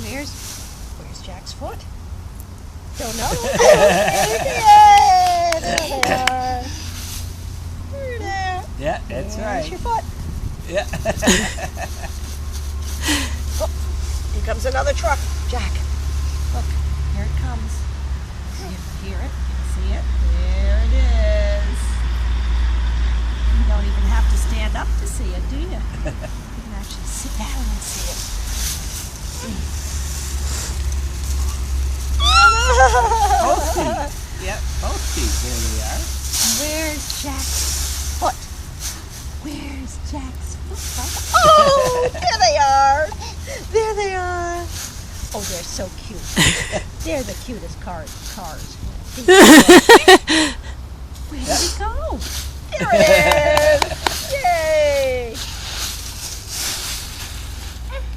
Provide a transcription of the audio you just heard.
Where's Jack's foot? Don't know. There they are. There they are. Yeah, that's right. There's your foot. Yeah. Oh, here comes another truck. Jack, look, here it comes. You can hear it. You can see it. There it is. You don't even have to stand up to see it, do you? You can actually sit down and see it. Posty. Yeah, Posty. There they are. Where's Jack's foot? Where's Jack's foot? Oh, there they are. There they are. Oh, they're so cute. They're the cutest cars. Where did he go? There it is.